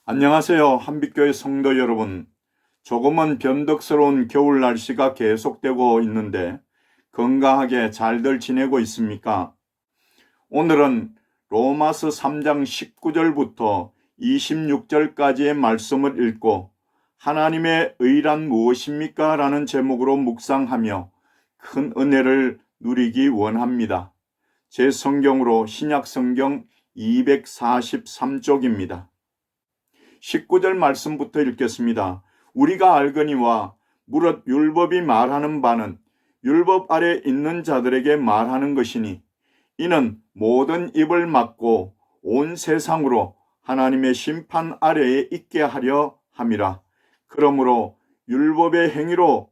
안녕하세요. 한빛교회 성도 여러분. 조금은 변덕스러운 겨울 날씨가 계속되고 있는데 건강하게 잘들 지내고 있습니까? 오늘은 로마서 3장 19절부터 26절까지의 말씀을 읽고 하나님의 의란 무엇입니까? 라는 제목으로 묵상하며 큰 은혜를 누리기 원합니다. 제 성경으로 신약성경 243쪽입니다. 19절 말씀부터 읽겠습니다. 우리가 알거니와 무릇 율법이 말하는 바는 율법 아래 있는 자들에게 말하는 것이니 이는 모든 입을 막고 온 세상으로 하나님의 심판 아래에 있게 하려 함이라. 그러므로 율법의 행위로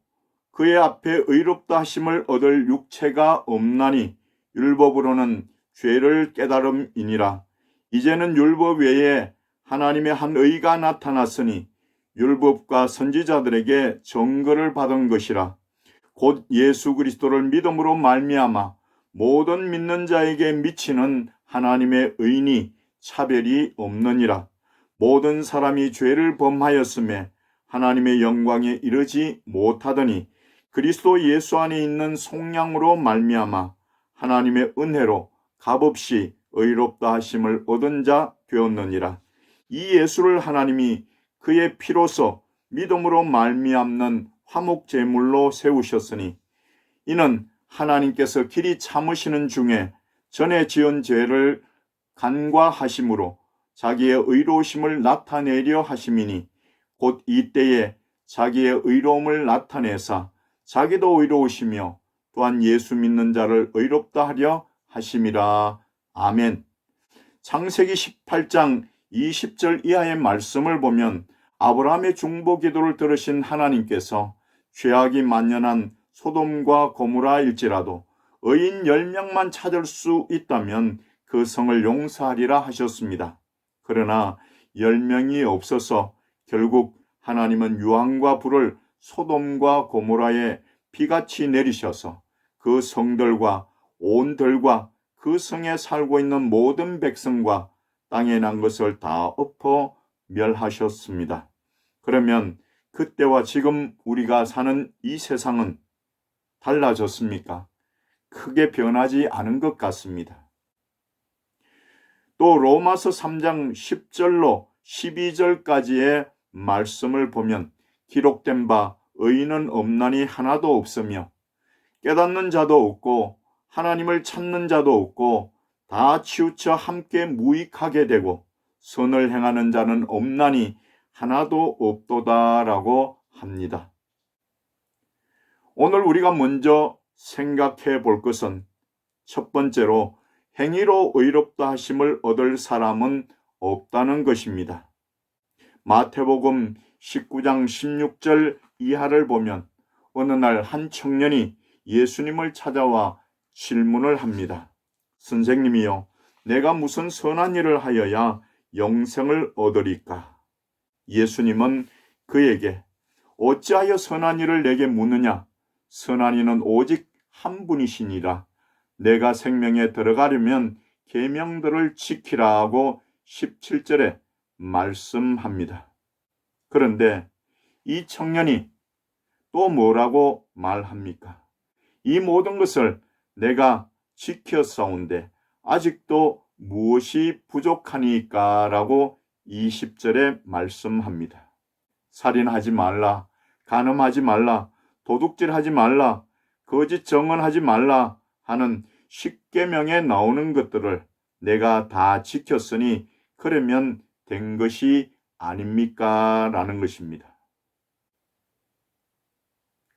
그의 앞에 의롭다 하심을 얻을 육체가 없나니 율법으로는 죄를 깨달음이니라. 이제는 율법 외에 하나님의 한 의가 나타났으니 율법과 선지자들에게 증거를 받은 것이라. 곧 예수 그리스도를 믿음으로 말미암아 모든 믿는 자에게 미치는 하나님의 의니 차별이 없느니라. 모든 사람이 죄를 범하였음에 하나님의 영광에 이르지 못하더니 그리스도 예수 안에 있는 속량으로 말미암아 하나님의 은혜로 값없이 의롭다 하심을 얻은 자 되었느니라. 이 예수를 하나님이 그의 피로서 믿음으로 말미암는 화목제물로 세우셨으니 이는 하나님께서 길이 참으시는 중에 전에 지은 죄를 간과하심으로 자기의 의로우심을 나타내려 하심이니 곧 이때에 자기의 의로움을 나타내사 자기도 의로우시며 또한 예수 믿는 자를 의롭다 하려 하심이라. 아멘. 창세기 18장 20절 이하의 말씀을 보면 아브라함의 중보 기도를 들으신 하나님께서 죄악이 만연한 소돔과 고모라일지라도 의인 10명만 찾을 수 있다면 그 성을 용서하리라 하셨습니다. 그러나 10명이 없어서 결국 하나님은 유황과 불을 소돔과 고모라에 비같이 내리셔서 그 성들과 온 들과 그 성에 살고 있는 모든 백성과 땅에 난 것을 다 엎어 멸하셨습니다. 그러면 그때와 지금 우리가 사는 이 세상은 달라졌습니까? 크게 변하지 않은 것 같습니다. 또 로마서 3장 10절로 12절까지의 말씀을 보면 기록된 바 의인은 없나니 하나도 없으며 깨닫는 자도 없고 하나님을 찾는 자도 없고 다 치우쳐 함께 무익하게 되고 선을 행하는 자는 없나니 하나도 없도다라고 합니다. 오늘 우리가 먼저 생각해 볼 것은 첫 번째로 행위로 의롭다 하심을 얻을 사람은 없다는 것입니다. 마태복음 19장 16절 이하를 보면 어느 날 한 청년이 예수님을 찾아와 질문을 합니다. 선생님이요, 내가 무슨 선한 일을 하여야 영생을 얻으리까? 예수님은 그에게 어찌하여 선한 일을 내게 묻느냐? 선한 이는 오직 한 분이시니라. 내가 생명에 들어가려면 계명들을 지키라 하고 17절에 말씀합니다. 그런데 이 청년이 또 뭐라고 말합니까? 이 모든 것을 내가 지켰사온데 아직도 무엇이 부족하니까? 라고 20절에 말씀합니다. 살인하지 말라, 간음하지 말라, 도둑질하지 말라, 거짓 증언하지 말라 하는 10계명에 나오는 것들을 내가 다 지켰으니 그러면 된 것이 아닙니까? 라는 것입니다.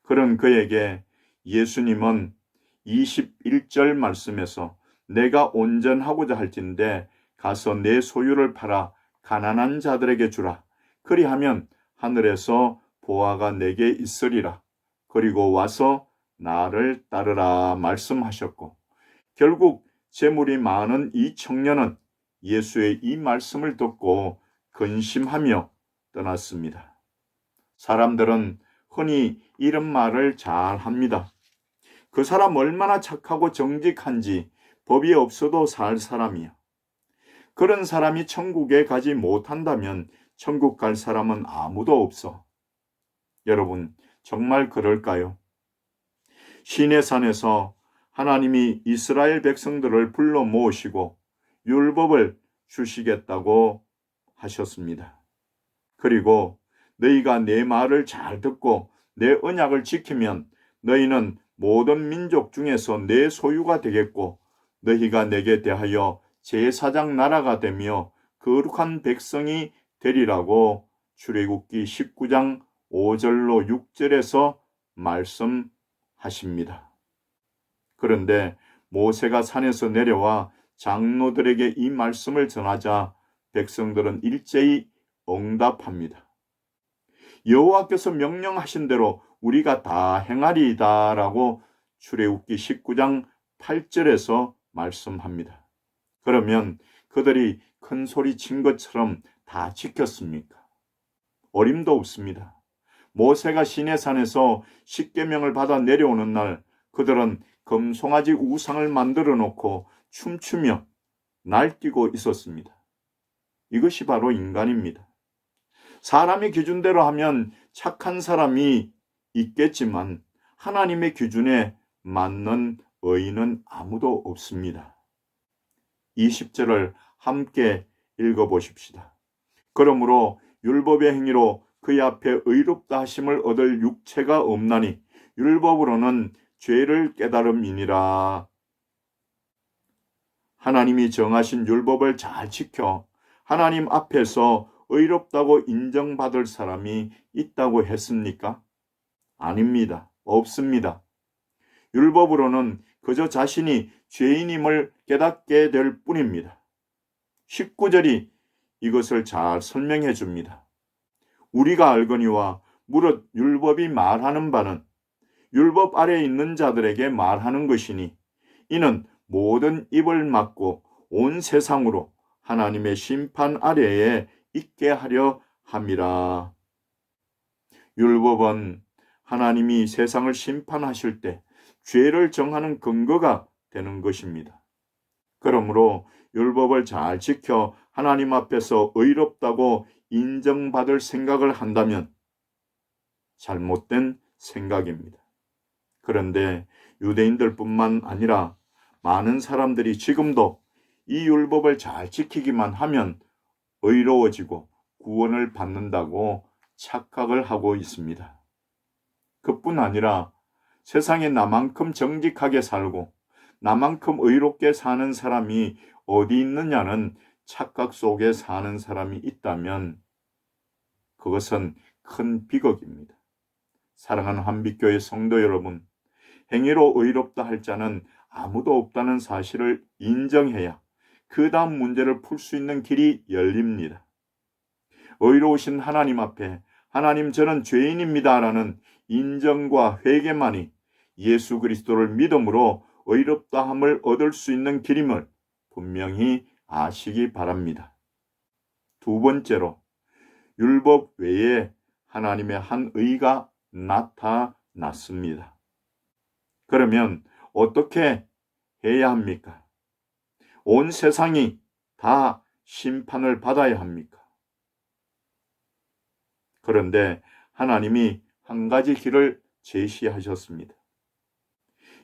그런 그에게 예수님은 21절 말씀에서 내가 온전하고자 할진대 가서 내 소유를 팔아 가난한 자들에게 주라. 그리하면 하늘에서 보화가 내게 있으리라. 그리고 와서 나를 따르라 말씀하셨고 결국 재물이 많은 이 청년은 예수의 이 말씀을 듣고 근심하며 떠났습니다. 사람들은 흔히 이런 말을 잘 합니다. 그 사람 얼마나 착하고 정직한지 법이 없어도 살 사람이야. 그런 사람이 천국에 가지 못한다면 천국 갈 사람은 아무도 없어. 여러분, 정말 그럴까요? 시내산에서 하나님이 이스라엘 백성들을 불러 모으시고 율법을 주시겠다고 하셨습니다. 그리고 너희가 내 말을 잘 듣고 내 언약을 지키면 너희는 모든 민족 중에서 내 소유가 되겠고 너희가 내게 대하여 제사장 나라가 되며 거룩한 백성이 되리라고 출애굽기 19장 5절로 6절에서 말씀하십니다. 그런데 모세가 산에서 내려와 장로들에게 이 말씀을 전하자 백성들은 일제히 응답합니다. 여호와께서 명령하신 대로 우리가 다 행하리이다 라고 출애굽기 19장 8절에서 말씀합니다. 그러면 그들이 큰 소리 친 것처럼 다 지켰습니까? 어림도 없습니다. 모세가 시내산에서 십계명을 받아 내려오는 날 그들은 금송아지 우상을 만들어 놓고 춤추며 날뛰고 있었습니다. 이것이 바로 인간입니다. 사람의 기준대로 하면 착한 사람이 있겠지만 하나님의 기준에 맞는 의인은 아무도 없습니다. 20절을 함께 읽어보십시다. 그러므로 율법의 행위로 그의 앞에 의롭다 하심을 얻을 육체가 없나니 율법으로는 죄를 깨달음이니라. 하나님이 정하신 율법을 잘 지켜 하나님 앞에서 의롭다고 인정받을 사람이 있다고 했습니까? 아닙니다. 없습니다. 율법으로는 그저 자신이 죄인임을 깨닫게 될 뿐입니다. 19절이 이것을 잘 설명해 줍니다. 우리가 알거니와 무릇 율법이 말하는 바는 율법 아래에 있는 자들에게 말하는 것이니 이는 모든 입을 막고 온 세상으로 하나님의 심판 아래에 있게 하려 함이라. 율법은 하나님이 세상을 심판하실 때 죄를 정하는 근거가 되는 것입니다. 그러므로 율법을 잘 지켜 하나님 앞에서 의롭다고 인정받을 생각을 한다면 잘못된 생각입니다. 그런데 유대인들뿐만 아니라 많은 사람들이 지금도 이 율법을 잘 지키기만 하면 의로워지고 구원을 받는다고 착각을 하고 있습니다. 그뿐 아니라 세상에 나만큼 정직하게 살고 나만큼 의롭게 사는 사람이 어디 있느냐는 착각 속에 사는 사람이 있다면 그것은 큰 비극입니다. 사랑하는 한빛교회 성도 여러분, 행위로 의롭다 할 자는 아무도 없다는 사실을 인정해야 그 다음 문제를 풀 수 있는 길이 열립니다. 의로우신 하나님 앞에 하나님 저는 죄인입니다 라는 인정과 회개만이 예수 그리스도를 믿음으로 의롭다함을 얻을 수 있는 길임을 분명히 아시기 바랍니다. 두 번째로 율법 외에 하나님의 한 의가 나타났습니다. 그러면 어떻게 해야 합니까? 온 세상이 다 심판을 받아야 합니까? 그런데 하나님이 한 가지 길을 제시하셨습니다.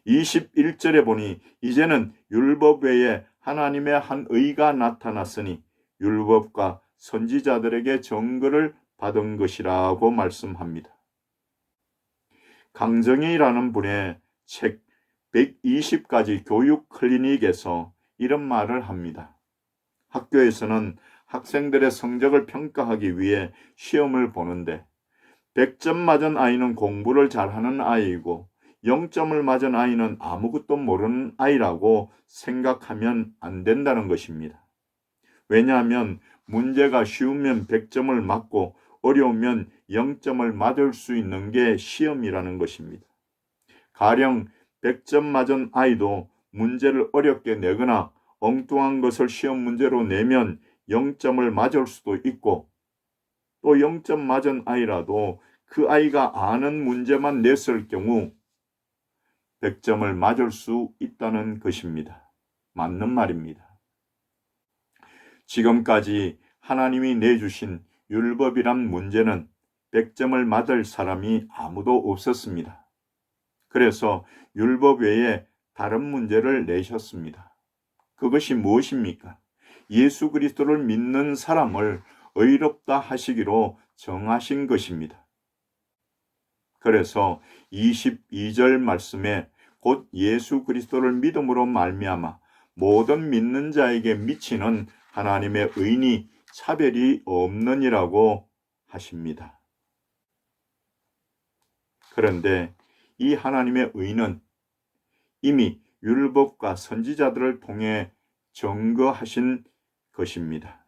21절에 보니 이제는 율법 외에 하나님의 한 의가 나타났으니 율법과 선지자들에게 증거를 받은 것이라고 말씀합니다. 강정희라는 분의 책 120가지 교육 클리닉에서 이런 말을 합니다. 학교에서는 학생들의 성적을 평가하기 위해 시험을 보는데 100점 맞은 아이는 공부를 잘하는 아이이고 0점을 맞은 아이는 아무것도 모르는 아이라고 생각하면 안 된다는 것입니다. 왜냐하면 문제가 쉬우면 100점을 맞고 어려우면 0점을 맞을 수 있는 게 시험이라는 것입니다. 가령 100점 맞은 아이도 문제를 어렵게 내거나 엉뚱한 것을 시험 문제로 내면 0점을 맞을 수도 있고 또 0점 맞은 아이라도 그 아이가 아는 문제만 냈을 경우 100점을 맞을 수 있다는 것입니다. 맞는 말입니다. 지금까지 하나님이 내주신 율법이란 문제는 100점을 맞을 사람이 아무도 없었습니다. 그래서 율법 외에 다른 문제를 내셨습니다. 그것이 무엇입니까? 예수 그리스도를 믿는 사람을 의롭다 하시기로 정하신 것입니다. 그래서 22절 말씀에 곧 예수 그리스도를 믿음으로 말미암아 모든 믿는 자에게 미치는 하나님의 의니 차별이 없느니라고 하십니다. 그런데 이 하나님의 의는 이미 율법과 선지자들을 통해 증거하신 것입니다.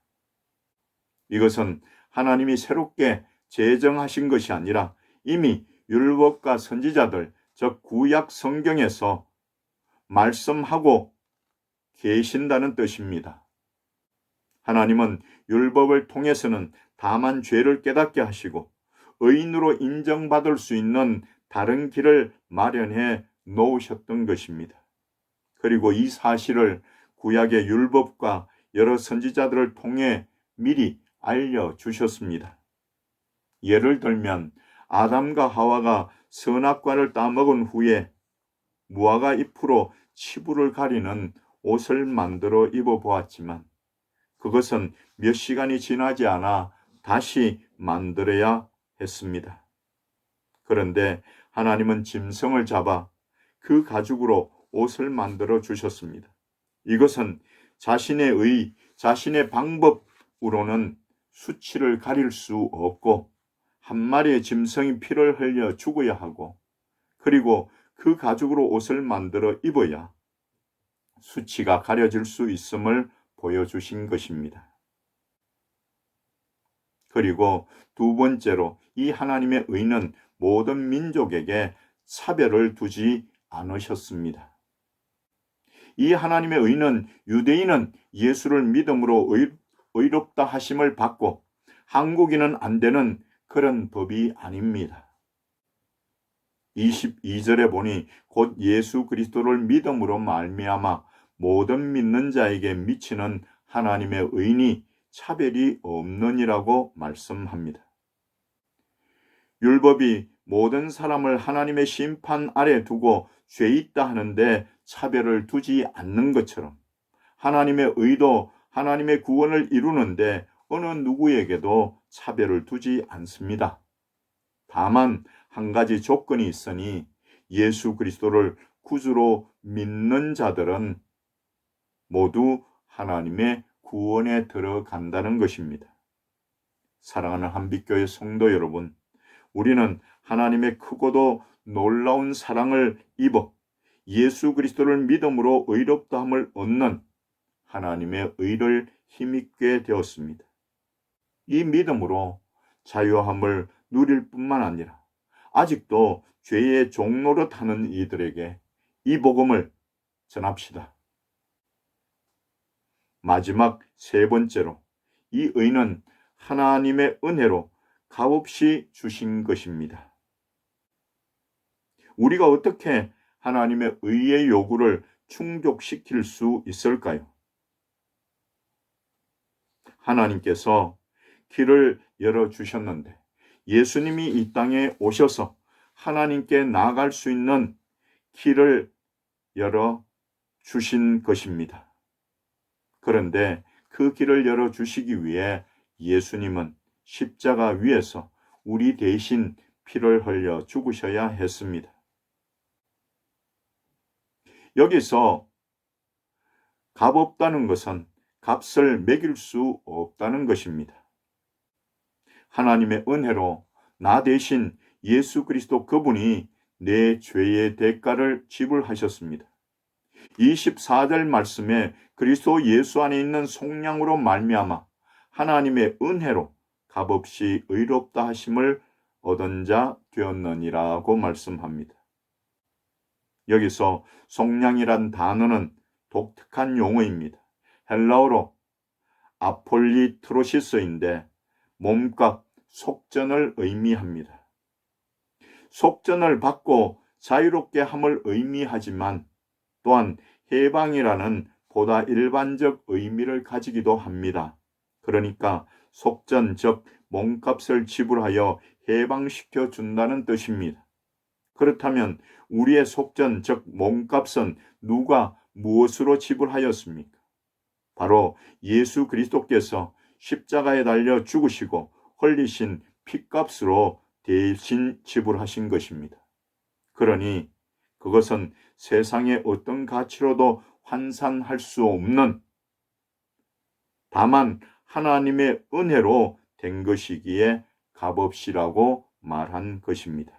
이것은 하나님이 새롭게 제정하신 것이 아니라 이미 율법과 선지자들, 즉 구약 성경에서 말씀하고 계신다는 뜻입니다. 하나님은 율법을 통해서는 다만 죄를 깨닫게 하시고 의인으로 인정받을 수 있는 다른 길을 마련해 놓으셨던 것입니다. 그리고 이 사실을 구약의 율법과 여러 선지자들을 통해 미리 알려주셨습니다. 예를 들면 아담과 하와가 선악과를 따먹은 후에 무화과 잎으로 치부를 가리는 옷을 만들어 입어보았지만 그것은 몇 시간이 지나지 않아 다시 만들어야 했습니다. 그런데 하나님은 짐승을 잡아 그 가죽으로 옷을 만들어 주셨습니다. 이것은 자신의 방법으로는 수치를 가릴 수 없고 한 마리의 짐승이 피를 흘려 죽어야 하고 그리고 그 가죽으로 옷을 만들어 입어야 수치가 가려질 수 있음을 보여주신 것입니다. 그리고 두 번째로 이 하나님의 의는 모든 민족에게 차별을 두지 않으셨습니다. 이 하나님의 의는 유대인은 예수를 믿음으로 의롭다 하심을 받고 한국인은 안 되는 그런 법이 아닙니다. 22절에 보니 곧 예수 그리스도를 믿음으로 말미암아 모든 믿는 자에게 미치는 하나님의 의니 차별이 없느니라고 말씀합니다. 율법이 모든 사람을 하나님의 심판 아래 두고 죄 있다 하는데 차별을 두지 않는 것처럼 하나님의 의도 하나님의 구원을 이루는데 어느 누구에게도 차별을 두지 않습니다. 다만 한 가지 조건이 있으니 예수 그리스도를 구주로 믿는 자들은 모두 하나님의 구원에 들어간다는 것입니다. 사랑하는 한빛교회 성도 여러분, 우리는 하나님의 크고도 놀라운 사랑을 입어 예수 그리스도를 믿음으로 의롭다함을 얻는 하나님의 의를 힘입게 되었습니다. 이 믿음으로 자유함을 누릴 뿐만 아니라 아직도 죄의 종노릇하는 이들에게 이 복음을 전합시다. 마지막 세 번째로 이 의는 하나님의 은혜로 값없이 주신 것입니다. 우리가 어떻게 하나님의 의의 요구를 충족시킬 수 있을까요? 하나님께서 길을 열어주셨는데 예수님이 이 땅에 오셔서 하나님께 나아갈 수 있는 길을 열어주신 것입니다. 그런데 그 길을 열어주시기 위해 예수님은 십자가 위에서 우리 대신 피를 흘려 죽으셔야 했습니다. 여기서 값없다는 것은 값을 매길 수 없다는 것입니다. 하나님의 은혜로 나 대신 예수 그리스도 그분이 내 죄의 대가를 지불하셨습니다. 24절 말씀에 그리스도 예수 안에 있는 속량으로 말미암아 하나님의 은혜로 값없이 의롭다 하심을 얻은 자 되었느니라고 말씀합니다. 여기서 속량이란 단어는 독특한 용어입니다. 헬라어로 아폴리트로시스인데 몸값, 속전을 의미합니다. 속전을 받고 자유롭게 함을 의미하지만 또한 해방이라는 보다 일반적 의미를 가지기도 합니다. 그러니까 속전, 즉 몸값을 지불하여 해방시켜 준다는 뜻입니다. 그렇다면 우리의 속전, 즉 몸값은 누가 무엇으로 지불하였습니까? 바로 예수 그리스도께서 십자가에 달려 죽으시고 흘리신 피값으로 대신 지불하신 것입니다. 그러니 그것은 세상의 어떤 가치로도 환산할 수 없는, 다만 하나님의 은혜로 된 것이기에 값없이라고 말한 것입니다.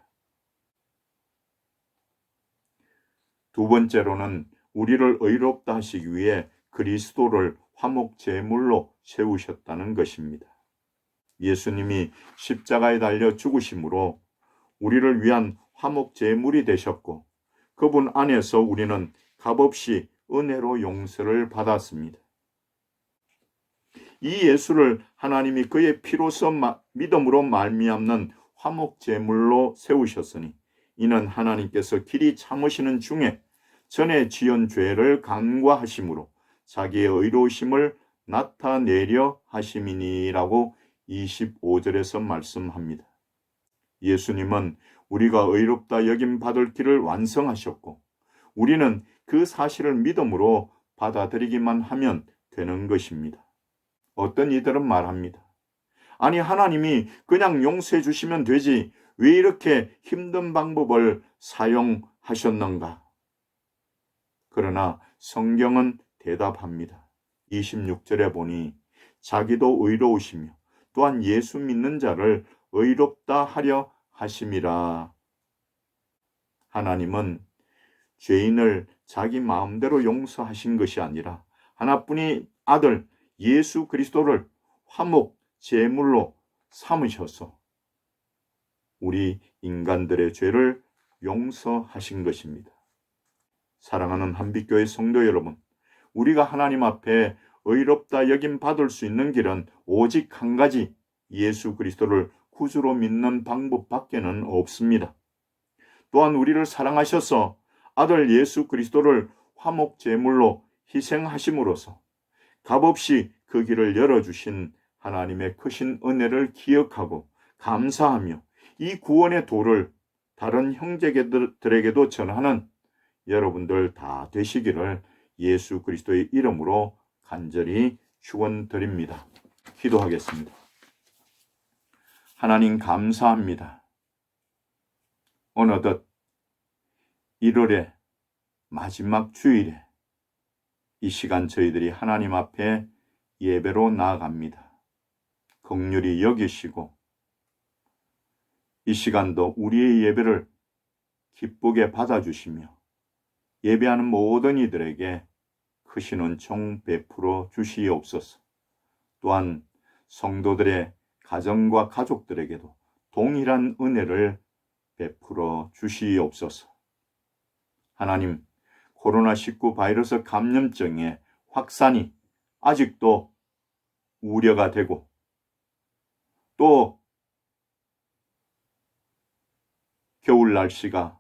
두 번째로는 우리를 의롭다 하시기 위해 그리스도를 화목 제물로 세우셨다는 것입니다. 예수님이 십자가에 달려 죽으심으로 우리를 위한 화목 제물이 되셨고 그분 안에서 우리는 값없이 은혜로 용서를 받았습니다. 이 예수를 하나님이 그의 피로서 믿음으로 말미암는 화목 제물로 세우셨으니 이는 하나님께서 길이 참으시는 중에 전에 지은 죄를 간과하심으로 자기의 의로우심을 나타내려 하심이니라고 25절에서 말씀합니다. 예수님은 우리가 의롭다 여김 받을 길을 완성하셨고 우리는 그 사실을 믿음으로 받아들이기만 하면 되는 것입니다. 어떤 이들은 말합니다. 아니, 하나님이 그냥 용서해 주시면 되지 왜 이렇게 힘든 방법을 사용하셨는가? 그러나 성경은 대답합니다. 26절에 보니 자기도 의로우시며 또한 예수 믿는 자를 의롭다 하려 하심이라. 하나님은 죄인을 자기 마음대로 용서하신 것이 아니라 하나뿐인 아들 예수 그리스도를 화목 제물로 삼으셔서 우리 인간들의 죄를 용서하신 것입니다. 사랑하는 한빛교회 성도 여러분, 우리가 하나님 앞에 의롭다 여김 받을 수 있는 길은 오직 한 가지, 예수 그리스도를 구주로 믿는 방법밖에는 없습니다. 또한 우리를 사랑하셔서 아들 예수 그리스도를 화목 제물로 희생하심으로써 값없이 그 길을 열어주신 하나님의 크신 은혜를 기억하고 감사하며 이 구원의 도를 다른 형제들에게도 전하는 여러분들 다 되시기를 예수 그리스도의 이름으로 간절히 축원드립니다. 기도하겠습니다. 하나님 감사합니다. 어느덧 1월의 마지막 주일에 이 시간 저희들이 하나님 앞에 예배로 나아갑니다. 긍휼히 여기시고 이 시간도 우리의 예배를 기쁘게 받아주시며 예배하는 모든 이들에게 크신 은총 베풀어 주시옵소서. 또한 성도들의 가정과 가족들에게도 동일한 은혜를 베풀어 주시옵소서. 하나님, 코로나19 바이러스 감염증의 확산이 아직도 우려가 되고 또 겨울 날씨가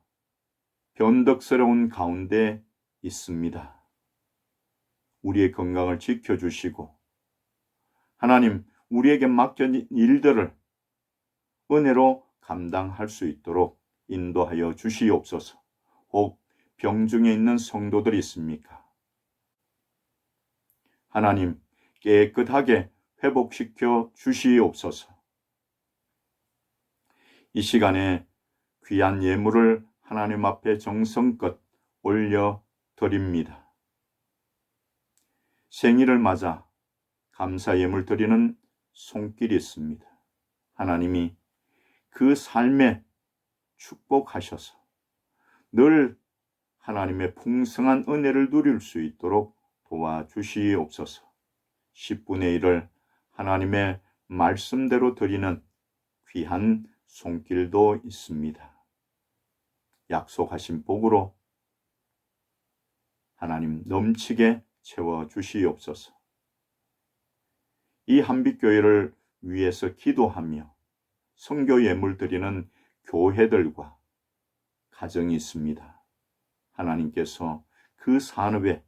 변덕스러운 가운데 있습니다. 우리의 건강을 지켜주시고 하나님, 우리에게 맡겨진 일들을 은혜로 감당할 수 있도록 인도하여 주시옵소서. 혹 병중에 있는 성도들이 있습니까? 하나님, 깨끗하게 회복시켜 주시옵소서. 이 시간에 귀한 예물을 하나님 앞에 정성껏 올려드립니다. 생일을 맞아 감사 예물 드리는 손길이 있습니다. 하나님이 그 삶에 축복하셔서 늘 하나님의 풍성한 은혜를 누릴 수 있도록 도와주시옵소서. 10분의 1을 하나님의 말씀대로 드리는 귀한 손길도 있습니다. 약속하신 복으로 하나님 넘치게 채워주시옵소서. 이 한빛교회를 위해서 기도하며 선교 예물 드리는 교회들과 가정이 있습니다. 하나님께서 그 산업에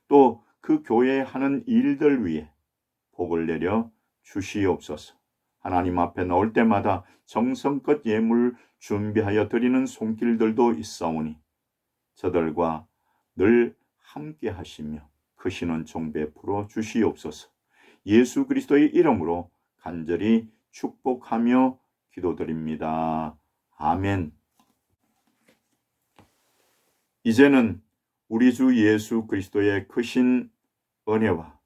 또 그 교회에 하는 일들 위에 복을 내려 주시옵소서. 하나님 앞에 나올 때마다 정성껏 예물 준비하여 드리는 손길들도 있사오니 저들과 늘 함께 하시며 크신 은총 베풀어 주시옵소서. 예수 그리스도의 이름으로 간절히 축복하며 기도드립니다. 아멘. 이제는 우리 주 예수 그리스도의 크신 은혜와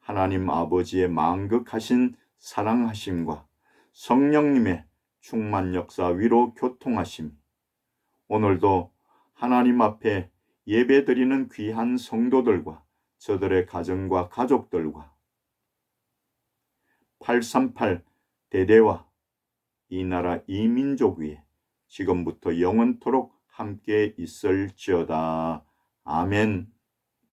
하나님 아버지의 만극하신 사랑하심과 성령님의 충만 역사 위로 교통하심, 오늘도 하나님 앞에 예배드리는 귀한 성도들과 저들의 가정과 가족들과 838 대대와 이 나라 이 민족 위에 지금부터 영원토록 함께 있을지어다. 아멘.